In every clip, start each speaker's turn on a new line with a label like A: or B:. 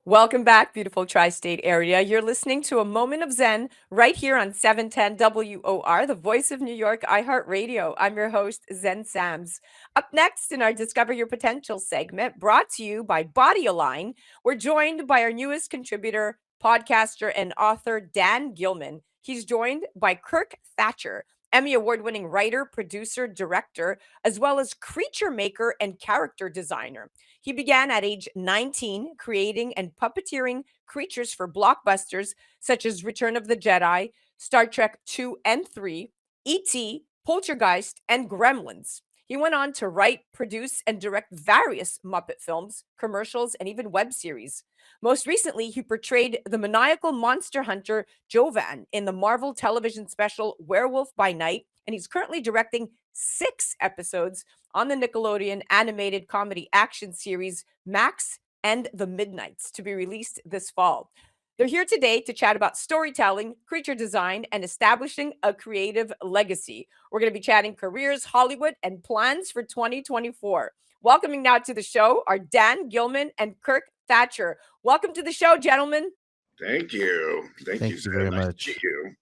A: Welcome back, beautiful tri state area. You're listening to A Moment of Zen right here on 710 WOR, the voice of New York, iHeartRadio. I'm your host, Zen Sams. Up next in our Discover Your Potential segment, brought to you by Body Align, we're joined by our newest contributor, podcaster, and author, Dan Gilman. He's joined by Kirk Thatcher, Emmy Award winning writer, producer, director, as well as creature maker and character designer. He began at age 19 creating and puppeteering creatures for blockbusters such as Return of the Jedi, Star Trek 2 and 3, E.T., Poltergeist, and Gremlins. He went on to write, produce, and direct various Muppet films, commercials, and even web series. Most recently, he portrayed the maniacal monster hunter Jovan in the Marvel television special Werewolf by Night, and he's currently directing 6 episodes on the Nickelodeon animated comedy action series Max and the Midnights to be released this fall. They're here today to chat about storytelling, creature design, and establishing a creative legacy. We're going to be chatting careers, Hollywood, and plans for 2024. Welcoming now to the show are Dan Gilman and Kirk Thatcher. Welcome to the show, gentlemen.
B: Thank you. Thank you,
C: Thank you
B: Zed.
C: very
B: Nice to meet
C: much.
B: you.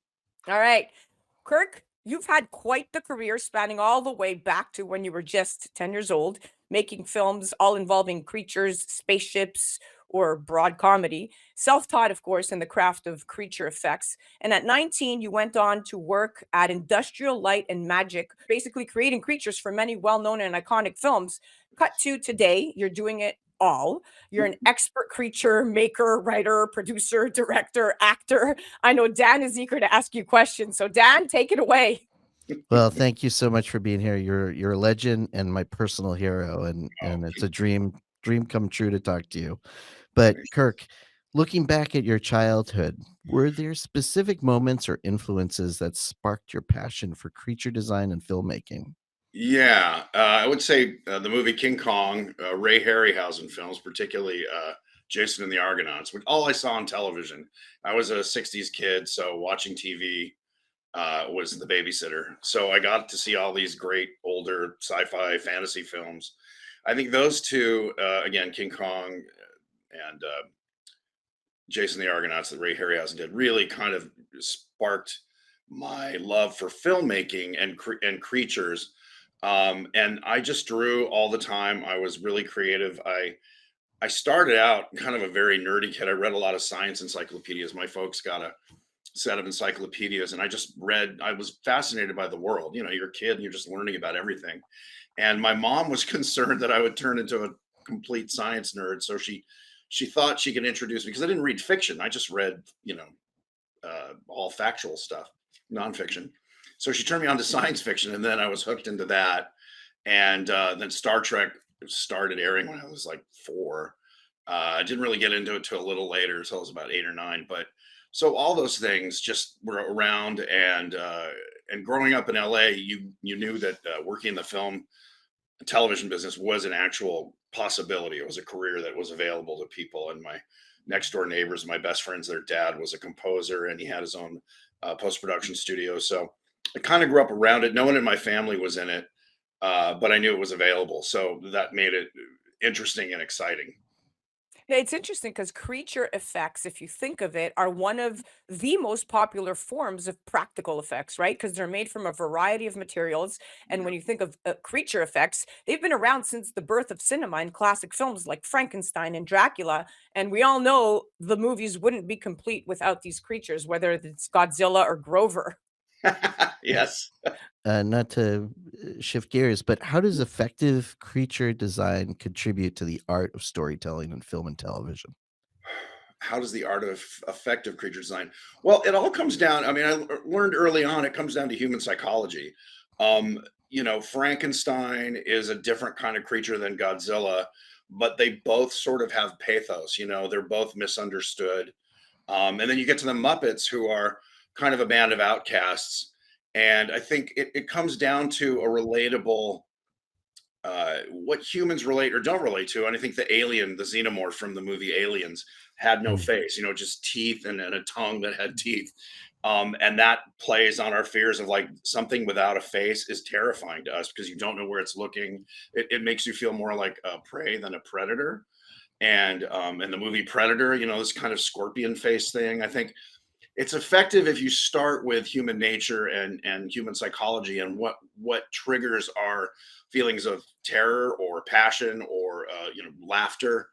A: All right. Kirk, you've had quite the career spanning all the way back to when you were just 10 years old, making films all involving creatures, spaceships, or broad comedy. Self taught, of course, in the craft of creature effects. And at 19, you went on to work at Industrial Light and Magic, basically creating creatures for many well known and iconic films. Cut to today, you're doing it all. You're an expert creature maker, writer, producer, director, actor. I know Dan is eager to ask you questions. So, Dan, take it away.
C: Well, thank you so much for being here. You're a legend and my personal hero, and
B: Oh,
C: and it's a dream come true to talk to you. But
B: nice.
C: Kirk, looking back at your childhood, were there specific moments or influences that sparked your passion for creature design and filmmaking?
B: Yeah, I would say the movie King Kong, Ray Harryhausen films, particularly Jason and the Argonauts, which all I saw on television. I was a '60s kid, so watching TV was the babysitter. So I got to see all these great older sci-fi fantasy films. I think those two, again, King Kong and Jason the Argonauts that Ray Harryhausen did, really kind of sparked my love for filmmaking and creatures. And I just drew all the time. I was really creative. I started out kind of a very nerdy kid. I read a lot of science encyclopedias. My folks got a set of encyclopedias, and I just read. I was fascinated by the world. You know, you're a kid and you're just learning about everything. And my mom was concerned that I would turn into a complete science nerd, so she thought she could introduce me because I didn't read fiction. I just read, all factual stuff, nonfiction. So she turned me on to science fiction, and then I was hooked into that. And then Star Trek started airing when I was like 4. I didn't really get into it till a little later, until I was about 8 or 9. But so all those things just were around, and growing up in LA, you knew that working in the film and television business was an actual possibility. It was a career that was available to people. And my next door neighbors, my best friends, their dad was a composer, and he had his own post production studio. So I kind of grew up around it. No one in my family was in it, but I knew it was available. So that made it interesting and exciting.
A: Yeah, it's interesting because creature effects, if you think of it, are one of the most popular forms of practical effects, right? Because they're made from a variety of materials. And when you think of creature effects, they've been around since the birth of cinema in classic films like Frankenstein and Dracula. And we all know the movies wouldn't be complete without these creatures, whether it's Godzilla or Grover.
B: Yes.
C: Not to shift gears, but how does effective creature design contribute to the art of storytelling in film and television?
B: How does the art of effective creature design? Well, it all comes down. I mean, learned early on, it comes down to human psychology. Frankenstein is a different kind of creature than Godzilla, but they both sort of have pathos. They're both misunderstood. And then you get to the Muppets, who are kind of a band of outcasts. And I think it comes down to a relatable, what humans relate or don't relate to. And I think the alien, the xenomorph from the movie Aliens, had no
C: Mm.
B: face, just teeth and a tongue that had teeth. And that plays on our fears of, like, something without a face is terrifying to us because you don't know where it's looking. It makes you feel more like a prey than a predator. and the movie Predator, this kind of scorpion face thing. I think it's effective if you start with human nature and human psychology and what triggers our feelings of terror or passion or laughter.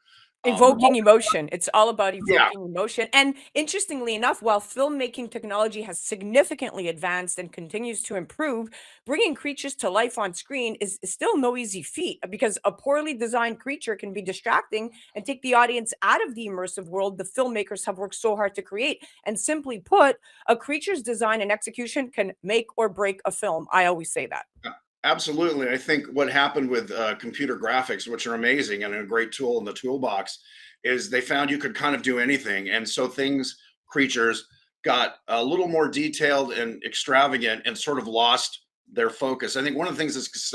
A: Evoking emotion. It's all about
B: Yeah,
A: evoking emotion. And interestingly enough, while filmmaking technology has significantly advanced and continues to improve, bringing creatures to life on screen is still no easy feat because a poorly designed creature can be distracting and take the audience out of the immersive world the filmmakers have worked so hard to create. And simply put, a creature's design and execution can make or break a film. I always say that.
B: absolutely. I think what happened with computer graphics, which are amazing and a great tool in the toolbox, is they found you could kind of do anything, and so creatures, got a little more detailed and extravagant, and sort of lost their focus. I think one of the things that's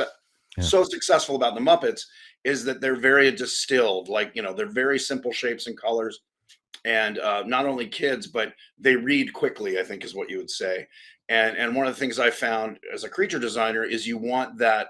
C: Yeah.
B: so successful about the Muppets is that they're very distilled. Like they're very simple shapes and colors, and not only kids, but they read quickly, I think is what you would say. And one of the things I found as a creature designer is you want that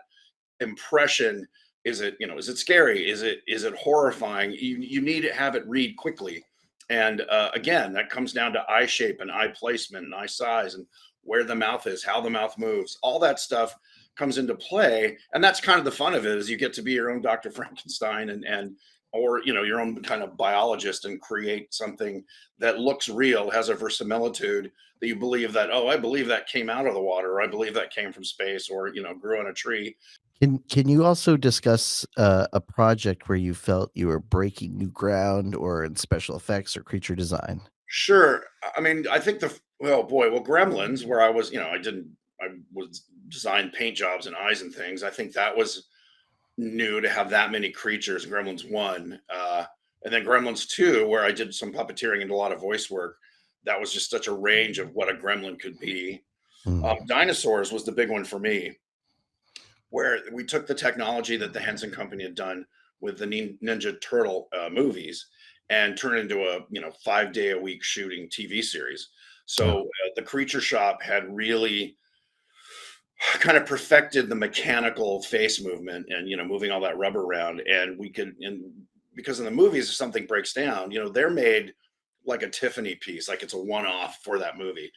B: impression. Is it scary, is it horrifying? You need to have it read quickly. And again, that comes down to eye shape and eye placement and eye size and where the mouth is, how the mouth moves, all that stuff comes into play. And that's kind of the fun of it, is you get to be your own Dr. Frankenstein and or your own kind of biologist and create something that looks real, has a verisimilitude, that you believe that, oh, I believe that came out of the water, or I believe that came from space, or grew on a tree.
C: Can you also discuss a project where you felt you were breaking new ground, or in special effects or creature design?
B: Sure. I mean, I think well, boy, well, Gremlins, where I was design paint jobs and eyes and things. I think that was new to have that many creatures. Gremlins 1, and then Gremlins 2, where I did some puppeteering and a lot of voice work. That was just such a range of what a gremlin could be.
C: Mm.
B: Dinosaurs was the big one for me, where we took the technology that the Henson Company had done with the Ninja Turtle movies and turned it into a 5 day a week shooting TV series.
C: Yeah.
B: So the Creature Shop had really kind of perfected the mechanical face movement and moving all that rubber around, and because in the movies if something breaks down, they're made like a Tiffany piece, like it's a one-off for that movie.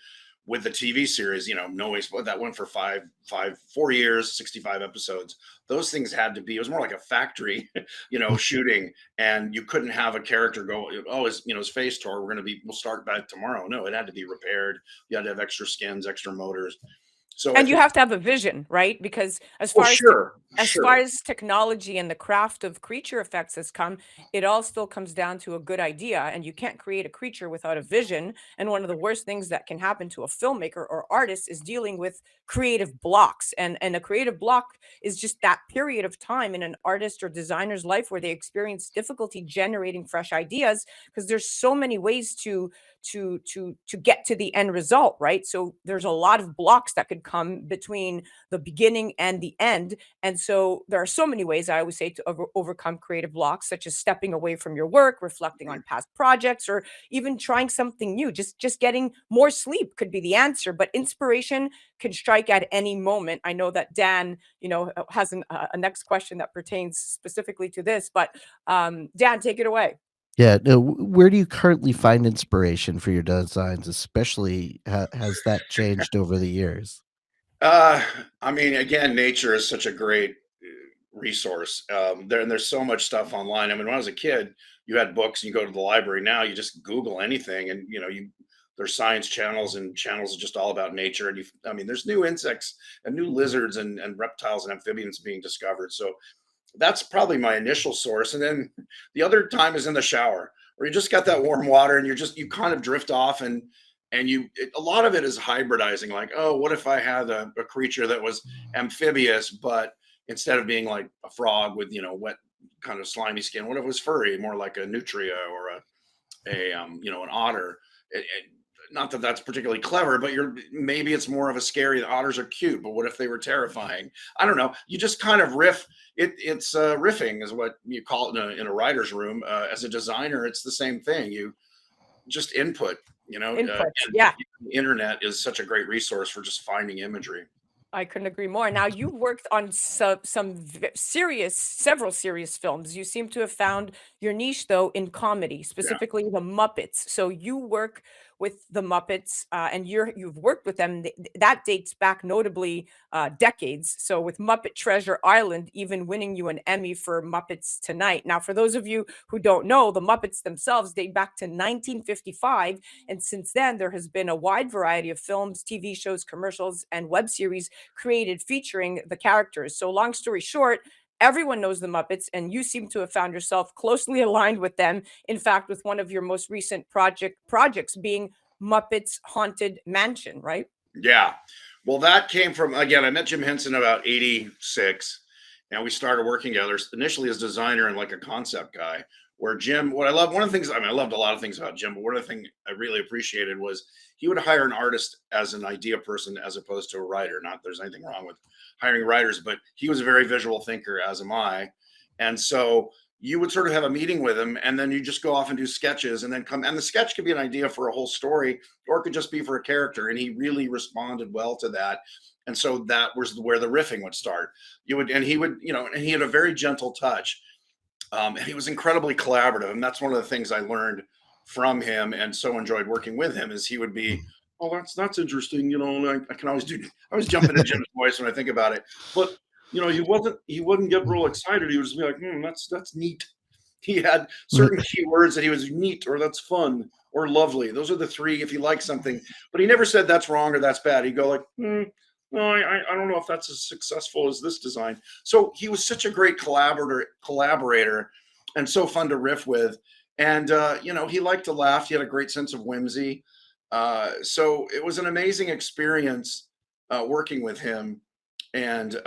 B: With the TV series, no way, but that went for 4 years, 65 episodes. Those things had to be, it was more like a factory, shooting, and you couldn't have a character go, oh, his face tore, we'll start back tomorrow. No, it had to be repaired. You had to have extra skins, extra motors. So I
A: And you
B: think,
A: have to have a vision, right? Because
B: well, sure,
A: as far
B: sure.
A: as technology and the craft of creature effects has come, it all still comes down to a good idea, and you can't create a creature without a vision. And one of the worst things that can happen to a filmmaker or artist is dealing with creative blocks. And a creative block is just that period of time in an artist or designer's life where they experience difficulty generating fresh ideas because there's so many ways to get to the end result, right? So there's a lot of blocks that could come between the beginning and the end. And so there are so many ways, I always say, to overcome creative blocks, such as stepping away from your work, reflecting on past projects, or even trying something new. Just getting more sleep could be the answer, but inspiration can strike at any moment. I know that Dan, has a next question that pertains specifically to this, but Dan, take it away.
C: Yeah. No, where do you currently find inspiration for your designs? Especially, has that changed over the years?
B: Uh, I mean, again, nature is such a great resource. There's so much stuff online. I mean, when I was a kid, you had books and you go to the library. Now you just Google anything, and there's science channels and channels just all about nature. And I mean, there's new insects and new lizards and reptiles and amphibians being discovered. So that's probably my initial source. And then the other time is in the shower, where you just got that warm water and you kind of drift off, and a lot of it is hybridizing. Like, oh, what if I had a creature that was amphibious, but instead of being like a frog with wet kind of slimy skin, what if it was furry, more like a nutria or an otter? Not that that's particularly clever, but maybe it's more of a scary. The otters are cute, but what if they were terrifying? I don't know. You just kind of riff. It's riffing is what you call it in a writer's room. As a designer, it's the same thing. You just input.
A: Inputs,
B: And
A: yeah.
B: the internet is such a great resource for just finding imagery.
A: I couldn't agree more. Now, you've worked on several serious films. You seem to have found your niche, though, in comedy,
B: Yeah.
A: specifically the Muppets. So you work with the Muppets, and you've worked with them. That dates back notably decades. So with Muppet Treasure Island, even winning you an Emmy for Muppets Tonight. Now, for those of you who don't know, the Muppets themselves date back to 1955, and since then there has been a wide variety of films, TV shows, commercials, and web series created featuring the characters. So, long story short, everyone knows the Muppets, and you seem to have found yourself closely aligned with them. In fact, with one of your most recent projects being Muppets Haunted Mansion, right?
B: Yeah. Well, that came from, again, I met Jim Henson about 86, and we started working together initially as designer and like a concept guy. Where Jim, what I love, one of the things, I mean, I loved a lot of things about Jim, but one of the things I really appreciated was he would hire an artist as an idea person as opposed to a writer. Not that there's anything wrong with hiring writers, but he was a very visual thinker, as am I. And so you would sort of have a meeting with him, and then you just go off and do sketches and then come, and the sketch could be an idea for a whole story, or it could just be for a character. And he really responded well to that. And so that was where the riffing would start. You would, and he would, and he had a very gentle touch. And he was incredibly collaborative. And that's one of the things I learned from him and so enjoyed working with him is he would be, oh, that's interesting. I can always I always jump into Jim's voice when I think about it. But he wouldn't get real excited. He would just be like, that's neat. He had certain keywords that he was neat or that's fun or lovely. Those are the three if you like something. But he never said that's wrong or that's bad. He'd go like, no, I don't know if that's as successful as this design. So he was such a great collaborator and so fun to riff with. And, he liked to laugh. He had a great sense of whimsy. So it was an amazing experience working with him. And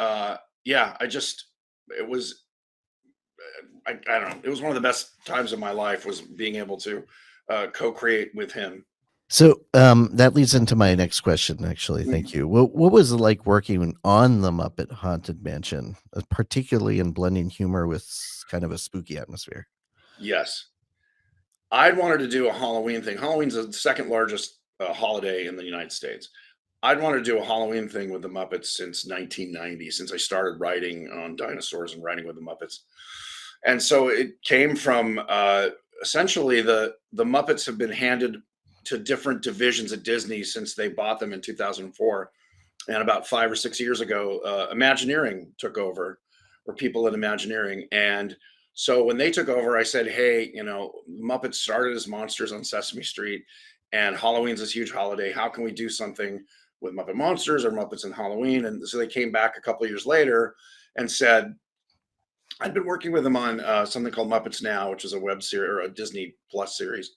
B: yeah, it was, I don't know, it was one of the best times of my life was being able to co-create with him.
C: So that leads into my next question, actually. Thank you. What was it like working on the Muppet Haunted Mansion, particularly in blending humor with kind of a spooky atmosphere?
B: Yes. I'd wanted to do a Halloween thing. Halloween's the second largest holiday in the United States. I'd wanted to do a Halloween thing with the Muppets since 1990, since I started writing on dinosaurs and writing with the Muppets. And so it came from essentially the Muppets have been handed to different divisions at Disney since they bought them in 2004. And about 5 or 6 years ago, Imagineering took over, or people at Imagineering. And so when they took over, I said, hey, Muppets started as monsters on Sesame Street, and Halloween's this huge holiday. How can we do something with Muppet Monsters or Muppets in Halloween? And so they came back a couple of years later and said, I'd been working with them on something called Muppets Now, which is a web series or a Disney Plus series.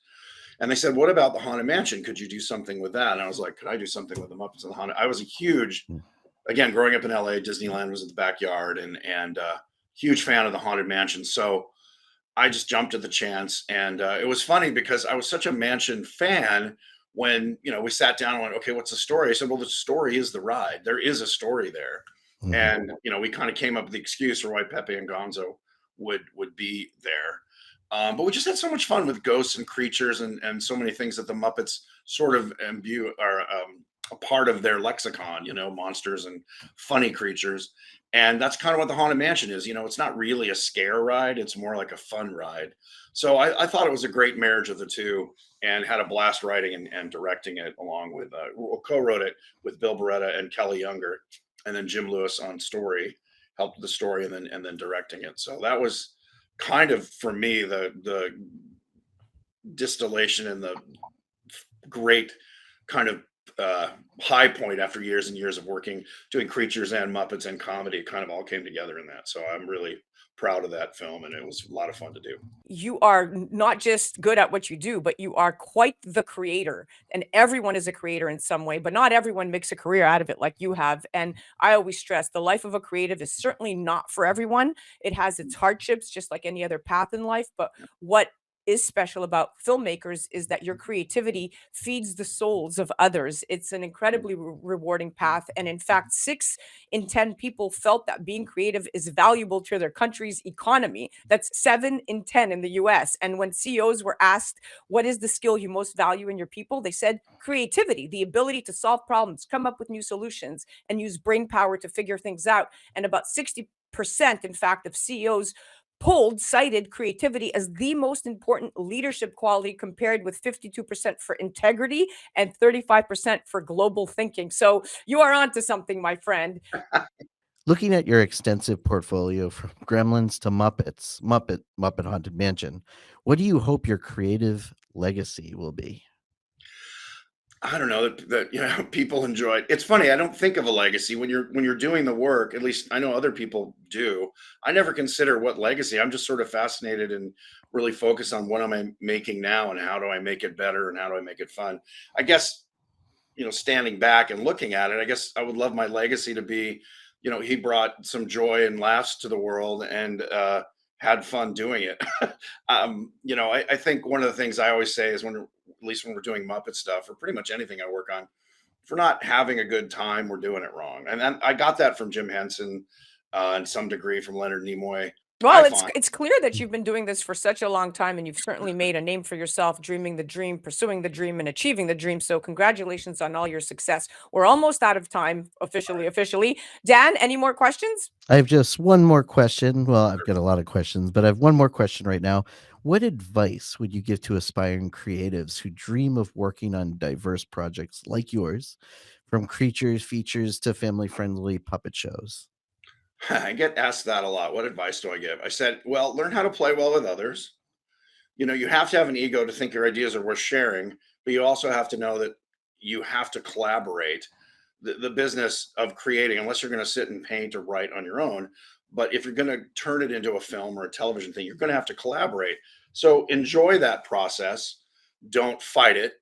B: And they said, what about the Haunted Mansion? Could you do something with that? And I was like, could I do something with the Muppets and the Haunted? I was a huge, again, growing up in LA, Disneyland was in the backyard and huge fan of the Haunted Mansion. So I just jumped at the chance. And it was funny because I was such a Mansion fan when, we sat down and went, okay, what's the story? I said, well, the story is the ride. There is a story there. And, we kind of came up with the excuse for why Pepe and Gonzo would be there. But we just had so much fun with ghosts and creatures and so many things that the Muppets sort of imbue are a part of their lexicon, monsters and funny creatures. And that's kind of what the Haunted Mansion is. It's not really a scare ride. It's more like a fun ride. So I thought it was a great marriage of the two and had a blast writing and directing it along with, co-wrote it with Bill Beretta and Kelly Younger, and then Jim Lewis on story, helped with the story and then directing it. So that was kind of for me the distillation and the great kind of high point after years and years of working doing creatures and Muppets and comedy. It kind of all came together in that. So I'm really proud of that film, and it was a lot of fun to do.
A: You are not just good at what you do, but you are quite the creator. And everyone is a creator in some way, but not everyone makes a career out of it like you have. And I always stress the life of a creative is certainly not for everyone. It has its hardships, just like any other path in life. But what is special about filmmakers is that your creativity feeds the souls of others. It's an incredibly rewarding path. And in fact, 6 in 10 people felt that being creative is valuable to their country's economy. That's 7 in 10 in the US. And when CEOs were asked, what is the skill you most value in your people? They said creativity, the ability to solve problems, come up with new solutions, and use brain power to figure things out. And about 60%, in fact, of CEOs polled cited creativity as the most important leadership quality, compared with 52% for integrity and 35% for global thinking. So you are onto something, my friend.
C: Looking at your extensive portfolio from Gremlins to Muppet Haunted Mansion, what do you hope your creative legacy will be?
B: I don't know that people enjoy it. It's funny. I don't think of a legacy when you're doing the work. At least I know other people do. I never consider what legacy. I'm just sort of fascinated and really focus on what am I making now and how do I make it better and how do I make it fun. I guess standing back and looking at it, I guess I would love my legacy to be, he brought some joy and laughs to the world and had fun doing it. I think one of the things I always say is at least when we're doing Muppet stuff or pretty much anything I work on, if we're not having a good time, we're doing it wrong. And then I got that from Jim Henson, in some degree from Leonard Nimoy.
A: Well, it's clear that you've been doing this for such a long time, and you've certainly made a name for yourself, dreaming the dream, pursuing the dream, and achieving the dream. So congratulations on all your success. We're almost out of time, officially. Dan, any more questions?
C: I have just one more question. Well, I've got a lot of questions, but I have one more question right now. What advice would you give to aspiring creatives who dream of working on diverse projects like yours, from creatures, features to family-friendly puppet shows?
B: I get asked that a lot. What advice do I give? I said, well, learn how to play well with others. You have to have an ego to think your ideas are worth sharing, but you also have to know that you have to collaborate. The business of creating, unless you're going to sit and paint or write on your own, but if you're going to turn it into a film or a television thing, you're going to have to collaborate. So enjoy that process. Don't fight it.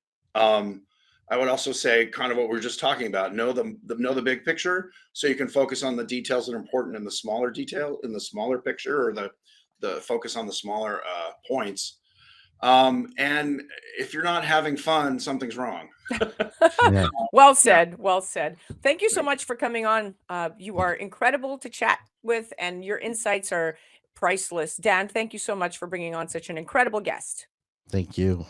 B: I would also say kind of what we were just talking about, know the big picture so you can focus on the details that are important in the smaller detail, in the smaller picture, or the focus on the smaller points. And if you're not having fun, something's wrong.
C: Yeah.
A: Well said. Well said. Thank you so much for coming on. You are incredible to chat with, and your insights are priceless. Dan, thank you so much for bringing on such an incredible guest.
C: Thank you.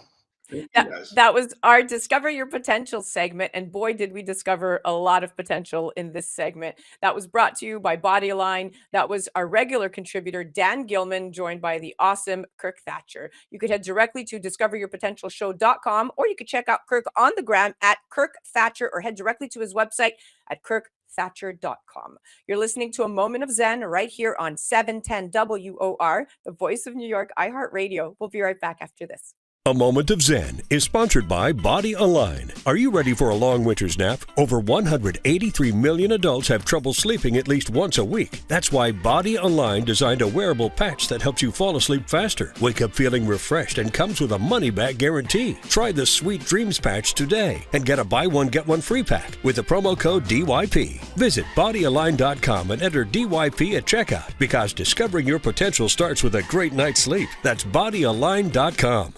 B: Thank you,
A: That,
B: guys.
A: that was our Discover Your Potential segment. And boy, did we discover a lot of potential in this segment. That was brought to you by Body Align. That was our regular contributor, Dan Gilman, joined by the awesome Kirk Thatcher. You could head directly to discoveryourpotentialshow.com, or you could check out Kirk on the gram at Kirk Thatcher, or head directly to his website at kirkthatcher.com. You're listening to A Moment of Zen right here on 710 WOR, the voice of New York, iHeartRadio. We'll be right back after this.
D: A Moment of Zen is sponsored by Body Align. Are you ready for a long winter's nap? Over 183 million adults have trouble sleeping at least once a week. That's why Body Align designed a wearable patch that helps you fall asleep faster, wake up feeling refreshed, and comes with a money-back guarantee. Try the Sweet Dreams patch today and get a buy one, get one free pack with the promo code DYP. Visit bodyalign.com and enter DYP at checkout, because discovering your potential starts with a great night's sleep. That's bodyalign.com.